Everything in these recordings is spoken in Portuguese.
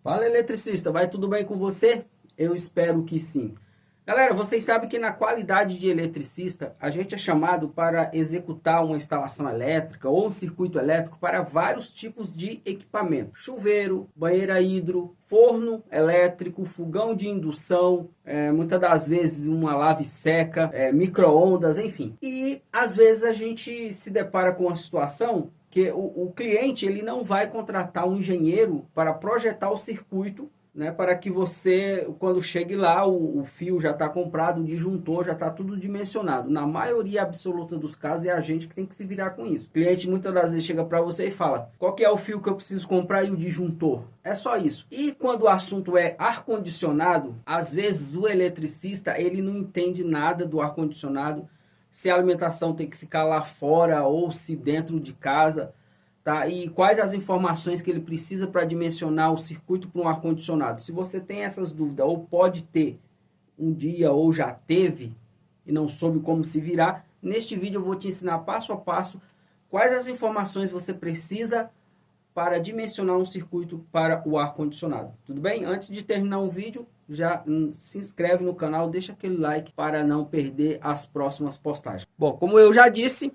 Fala, eletricista, vai tudo bem com você? Eu espero que sim. Galera, vocês sabem que na qualidade de eletricista, a gente é chamado para executar uma instalação elétrica ou um circuito elétrico para vários tipos de equipamento. Chuveiro, banheira hidro, forno elétrico, fogão de indução, muitas das vezes uma lave seca, micro-ondas, enfim. E às vezes a gente se depara com uma situação que o cliente ele não vai contratar um engenheiro para projetar o circuito, né, para que você, quando chegue lá, o fio já está comprado, o disjuntor já está tudo dimensionado. Na maioria absoluta dos casos é a gente que tem que se virar com isso. O cliente muitas das vezes chega para você e fala: qual que é o fio que eu preciso comprar e o disjuntor? É só isso. E quando o assunto é ar-condicionado, às vezes o eletricista ele não entende nada do ar-condicionado, se a alimentação tem que ficar lá fora ou se dentro de casa. Tá? E quais as informações que ele precisa para dimensionar o circuito para um ar-condicionado. Se você tem essas dúvidas, ou pode ter um dia, ou já teve, e não soube como se virar, neste vídeo eu vou te ensinar passo a passo quais as informações você precisa para dimensionar um circuito para o ar-condicionado. Tudo bem? Antes de terminar o vídeo, já se inscreve no canal, deixa aquele like para não perder as próximas postagens. Bom, como eu já disse,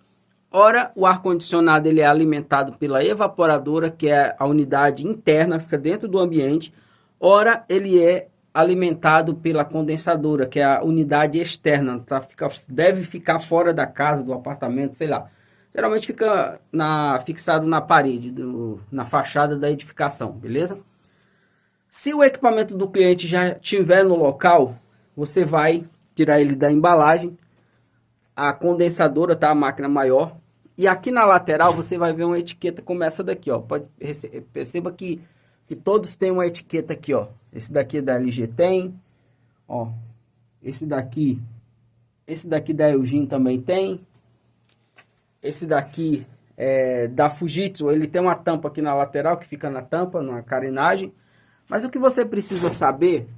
ora, o ar-condicionado ele é alimentado pela evaporadora, que é a unidade interna, fica dentro do ambiente. Ora, ele é alimentado pela condensadora, que é a unidade externa, tá? Deve ficar fora da casa, do apartamento, sei lá. Geralmente fica fixado na parede, na fachada da edificação, beleza? Se o equipamento do cliente já estiver no local, você vai tirar ele da embalagem. A condensadora, tá? A máquina maior. E aqui na lateral você vai ver uma etiqueta como essa daqui, ó. Perceba que todos têm uma etiqueta aqui, ó. Esse daqui da LG tem, ó. Esse daqui da Eugene também tem. Esse daqui é da Fujitsu, ele tem uma tampa aqui na lateral que fica na tampa, na carenagem. Mas o que você precisa saber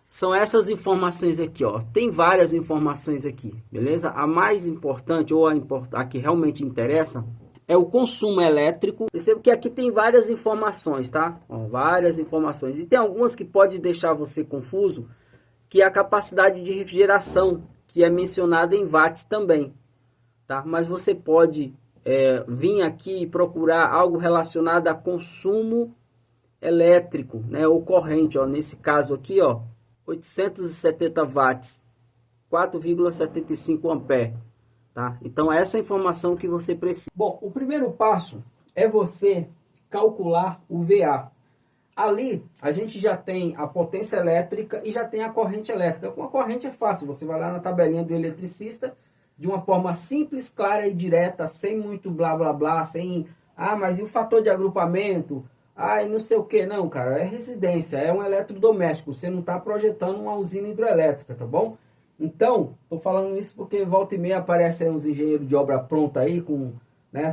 são essas informações aqui, ó. Tem várias informações aqui, beleza? A mais importante, ou a que realmente interessa, é o consumo elétrico. Perceba que aqui tem várias informações, tá? Ó, várias informações. E tem algumas que pode deixar você confuso, que é a capacidade de refrigeração, que é mencionada em watts também, tá? Mas você pode vir aqui e procurar algo relacionado a consumo elétrico, né? Ou corrente, ó. Nesse caso aqui, ó. 870 watts, 4,75 ampere, tá? Então essa é a informação que você precisa. Bom, o primeiro passo é você calcular o VA. Ali a gente já tem a potência elétrica e já tem a corrente elétrica. Com a corrente é fácil, você vai lá na tabelinha do eletricista, de uma forma simples, clara e direta, sem muito blá blá blá, sem, mas e o fator de agrupamento? E não sei o que, não, cara, é residência, é um eletrodoméstico, você não está projetando uma usina hidroelétrica, tá bom? Então, tô falando isso porque volta e meia aparecem uns engenheiros de obra pronta aí,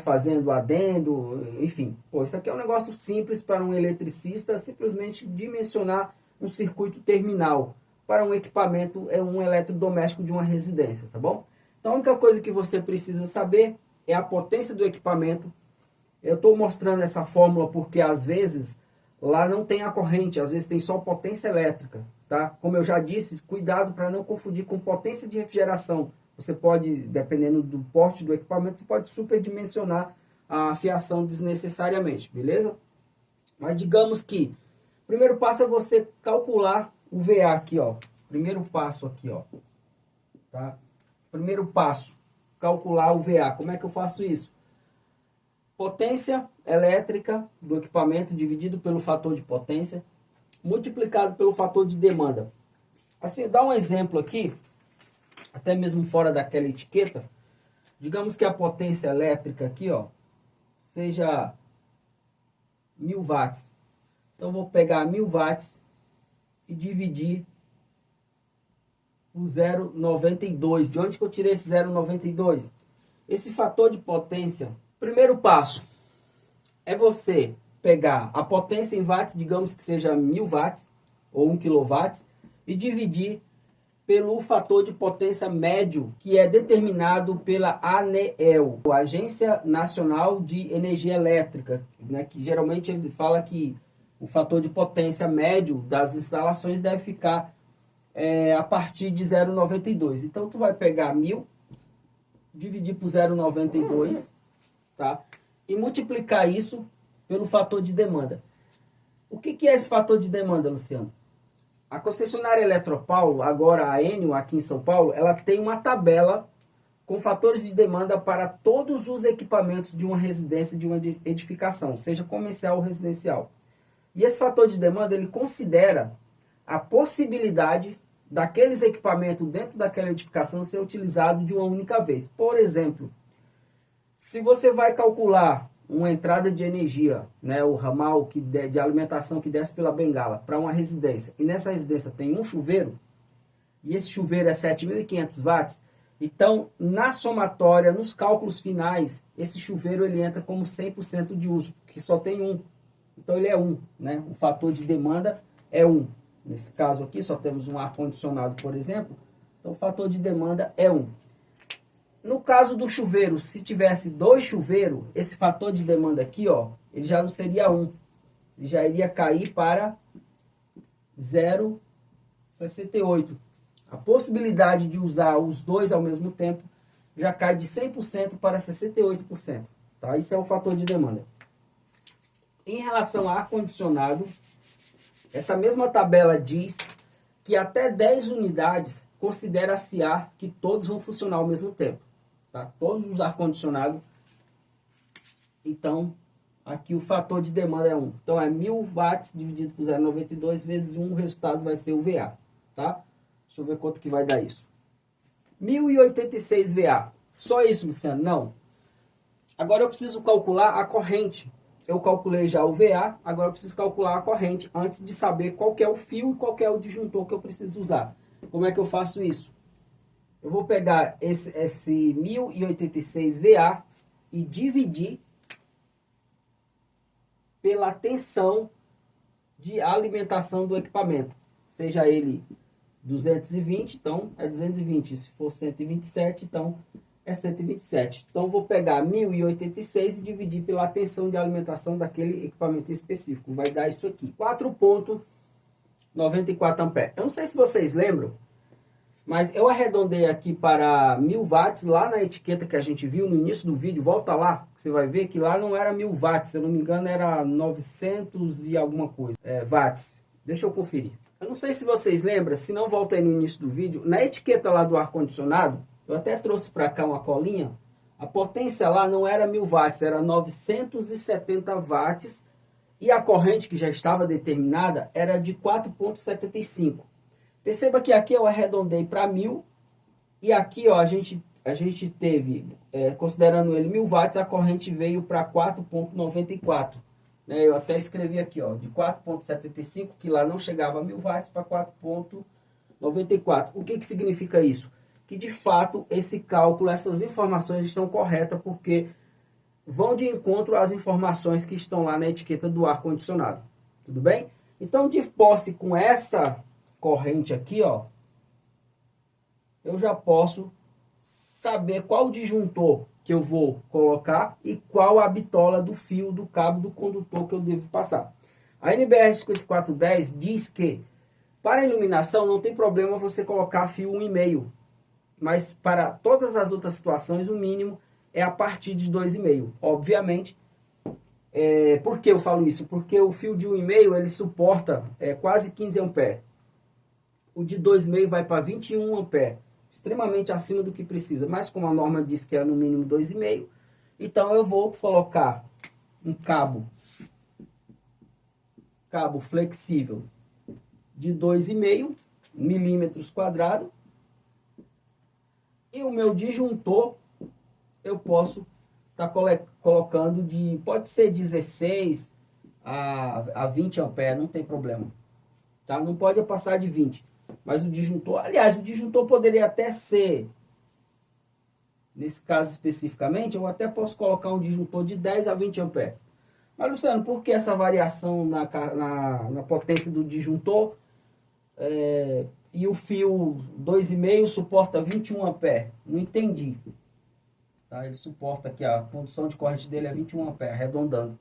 fazendo adendo, enfim. Pô, isso aqui é um negócio simples para um eletricista, simplesmente dimensionar um circuito terminal para um equipamento, um eletrodoméstico de uma residência, tá bom? Então, a única coisa que você precisa saber é a potência do equipamento. Eu estou mostrando essa fórmula porque às vezes lá não tem a corrente, às vezes tem só potência elétrica, tá? Como eu já disse, cuidado para não confundir com potência de refrigeração. Você pode, dependendo do porte do equipamento, você pode superdimensionar a fiação desnecessariamente, beleza? Mas digamos que o primeiro passo é você calcular o VA aqui, ó. Primeiro passo aqui, ó. Tá? Primeiro passo, calcular o VA. Como é que eu faço isso? Potência elétrica do equipamento dividido pelo fator de potência, multiplicado pelo fator de demanda. Assim, dá um exemplo aqui, até mesmo fora daquela etiqueta. Digamos que a potência elétrica aqui, ó, seja 1000 watts. Então, eu vou pegar 1000 watts e dividir por 0,92. De onde que eu tirei esse 0,92? Esse fator de potência... Primeiro passo é você pegar a potência em watts, digamos que seja 1000 watts ou 1 kW, e dividir pelo fator de potência médio, que é determinado pela ANEEL, a Agência Nacional de Energia Elétrica, né, que geralmente ele fala que O fator de potência médio das instalações deve ficar a partir de 0,92. Então, tu vai pegar 1000, dividir por 0,92, tá? E multiplicar isso pelo fator de demanda. O que é esse fator de demanda, Luciano? A concessionária Eletropaulo, agora a Enel aqui em São Paulo, ela tem uma tabela com fatores de demanda para todos os equipamentos de uma residência, de uma edificação, seja comercial ou residencial. E esse fator de demanda, ele considera a possibilidade daqueles equipamentos dentro daquela edificação ser utilizado de uma única vez. Por exemplo, se você vai calcular uma entrada de energia, né, o ramal de alimentação que desce pela bengala para uma residência, e nessa residência tem um chuveiro, e esse chuveiro é 7.500 watts, então, na somatória, nos cálculos finais, esse chuveiro ele entra como 100% de uso, porque só tem um. Então, ele é 1, né? O fator de demanda é 1. Nesse caso aqui, só temos um ar-condicionado, por exemplo. Então, o fator de demanda é 1. No caso do chuveiro, se tivesse 2 chuveiros, esse fator de demanda aqui, ó, ele já não seria 1. Ele já iria cair para 0,68. A possibilidade de usar os dois ao mesmo tempo já cai de 100% para 68%. Tá? Isso é o fator de demanda. Em relação a ar-condicionado, essa mesma tabela diz que até 10 unidades considera-se que todos vão funcionar ao mesmo tempo. Tá? Todos os ar-condicionados. Então, aqui o fator de demanda é 1. Então, é 1000 watts dividido por 0,92 vezes 1, o resultado vai ser o VA. Tá? Deixa eu ver quanto que vai dar isso. 1086 VA. Só isso, Luciano? Não. Agora eu preciso calcular a corrente. Eu calculei já o VA, agora eu preciso calcular a corrente antes de saber qual que é o fio e qual que é o disjuntor que eu preciso usar. Como é que eu faço isso? Eu vou pegar esse 1086 VA e dividir pela tensão de alimentação do equipamento. Seja ele 220, então é 220. Se for 127, então é 127. Então, vou pegar 1086 e dividir pela tensão de alimentação daquele equipamento específico. Vai dar isso aqui. 4,94 amperes. Eu não sei se vocês lembram, mas eu arredondei aqui para 1000 watts lá na etiqueta que a gente viu no início do vídeo. Volta lá, que você vai ver que lá não era 1000 watts. Se eu não me engano, era 900 e alguma coisa. Watts. Deixa eu conferir. Eu não sei se vocês lembram, se não, volta aí no início do vídeo. Na etiqueta lá do ar-condicionado, eu até trouxe para cá uma colinha. A potência lá não era 1000 watts, era 970 watts. E a corrente que já estava determinada era de 4,75. Perceba que aqui eu arredondei para 1000. E aqui, ó, a gente teve, considerando ele 1000 watts, a corrente veio para 4,94. Eu até escrevi aqui, ó, de 4,75, que lá não chegava a 1000 watts, para 4,94. O que significa isso? Que, de fato, esse cálculo, essas informações estão corretas, porque vão de encontro às informações que estão lá na etiqueta do ar-condicionado. Tudo bem? Então, de posse com essa corrente aqui, ó, eu já posso saber qual disjuntor que eu vou colocar e qual a bitola do fio, do cabo, do condutor que eu devo passar. A NBR 5410 diz que para iluminação não tem problema você colocar fio 1,5, mas para todas as outras situações o mínimo é a partir de 2,5. Obviamente, por que eu falo isso? Porque o fio de 1,5 ele suporta quase 15 amperes. O de 2,5 vai para 21 amperes. Extremamente acima do que precisa, mas como a norma diz que é no mínimo 2,5, então eu vou colocar um cabo flexível de 2,5 milímetros quadrados, e o meu disjuntor eu posso estar colocando pode ser 16 a 20 amperes, não tem problema, tá? Não pode passar de 20. Mas o disjuntor, aliás, o disjuntor poderia até ser, nesse caso especificamente, eu até posso colocar um disjuntor de 10 a 20 amperes. Mas, Luciano, por que essa variação na potência do disjuntor e o fio 2,5 suporta 21 amperes? Não entendi. Tá? Ele suporta aqui, a condução de corrente dele é 21 amperes, arredondando.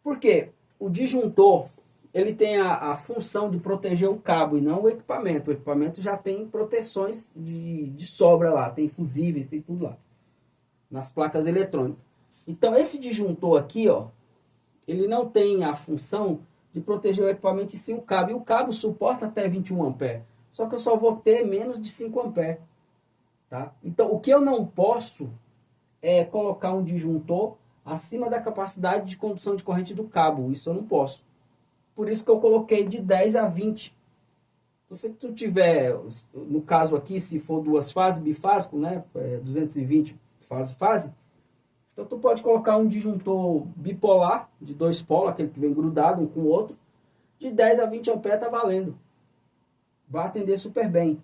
Por quê? o disjuntor, ele tem a função de proteger o cabo e não o equipamento. O equipamento já tem proteções de sobra lá, tem fusíveis, tem tudo lá, nas placas eletrônicas. Então, esse disjuntor aqui, ó, ele não tem a função de proteger o equipamento e sim o cabo. E o cabo suporta até 21 amperes. Só que eu só vou ter menos de 5 amperes. Tá? Então, o que eu não posso é colocar um disjuntor acima da capacidade de condução de corrente do cabo. Isso eu não posso. Por isso que eu coloquei de 10 a 20. Então, se tu tiver, no caso aqui, se for duas fases, bifásico, né? 220 fase, então tu pode colocar um disjuntor bipolar, de 2 polos, aquele que vem grudado um com o outro, de 10 a 20 amperes tá valendo. Vai atender super bem.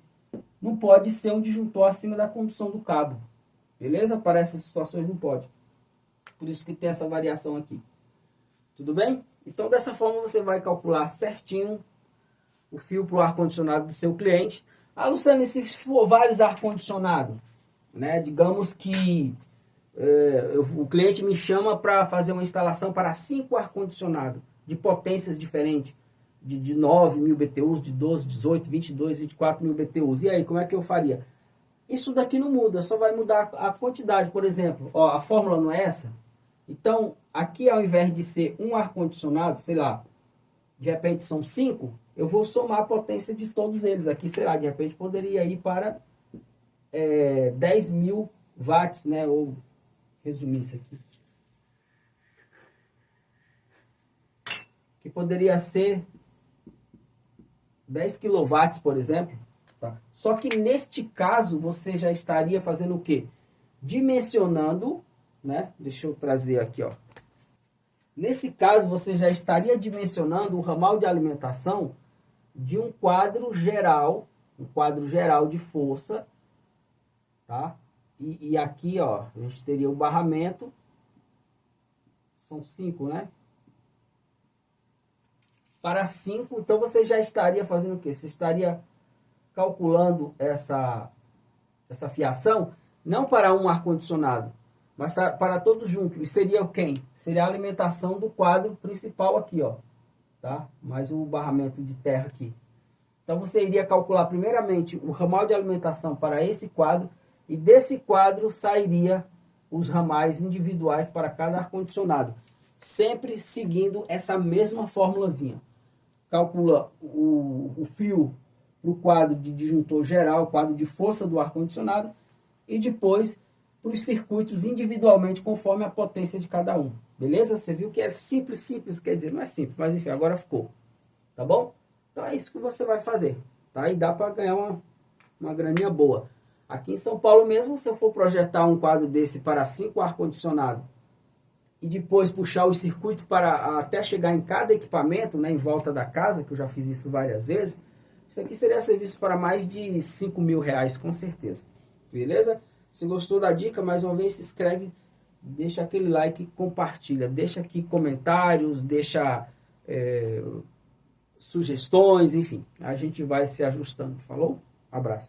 Não pode ser um disjuntor acima da condução do cabo. Beleza? Para essas situações não pode. Por isso que tem essa variação aqui. Tudo bem? Então dessa forma você vai calcular certinho o fio para o ar-condicionado do seu cliente. Ah, Luciano, e se for vários ar-condicionados? Né? Digamos que o cliente me chama para fazer uma instalação para 5 ar-condicionados de potências diferentes, de 9 mil BTUs, de 12, 18, 22, 24 mil BTUs. E aí, como é que eu faria? Isso daqui não muda, só vai mudar a quantidade. Por exemplo, ó, a fórmula não é essa? Então, aqui ao invés de ser um ar-condicionado, sei lá, de repente são 5, eu vou somar a potência de todos eles. Aqui, sei lá, de repente poderia ir para 10 mil watts, né? Ou resumir isso aqui. Que poderia ser 10 quilowatts, por exemplo. Tá? Só que neste caso, você já estaria fazendo o quê? Dimensionando, né? Deixa eu trazer aqui, ó. Nesse caso, você já estaria dimensionando o ramal de alimentação de um quadro geral de força, tá? E aqui, ó, a gente teria o barramento, são 5, né? Para 5, então você já estaria fazendo o quê? Você estaria calculando essa fiação, não para um ar-condicionado, mas para todos juntos. E seria quem? Seria a alimentação do quadro principal aqui, ó. Tá? Mais o barramento de terra aqui. Então você iria calcular primeiramente o ramal de alimentação para esse quadro, e desse quadro sairia os ramais individuais para cada ar-condicionado. Sempre seguindo essa mesma formulazinha. Calcula o fio para o quadro de disjuntor geral, o quadro de força do ar-condicionado, e depois para os circuitos individualmente conforme a potência de cada um. Beleza? Você viu que é simples, quer dizer, não é simples, mas enfim, agora ficou. Tá bom? Então é isso que você vai fazer. Tá? E dá para ganhar uma graninha boa. Aqui em São Paulo mesmo, se eu for projetar um quadro desse para 5 ar-condicionado e depois puxar o circuito para até chegar em cada equipamento, né, em volta da casa, que eu já fiz isso várias vezes, isso aqui seria serviço para mais de 5 mil reais, com certeza. Beleza? Se gostou da dica, mais uma vez, se inscreve, deixa aquele like, compartilha, deixa aqui comentários, deixa sugestões, enfim, a gente vai se ajustando. Falou? Abraço.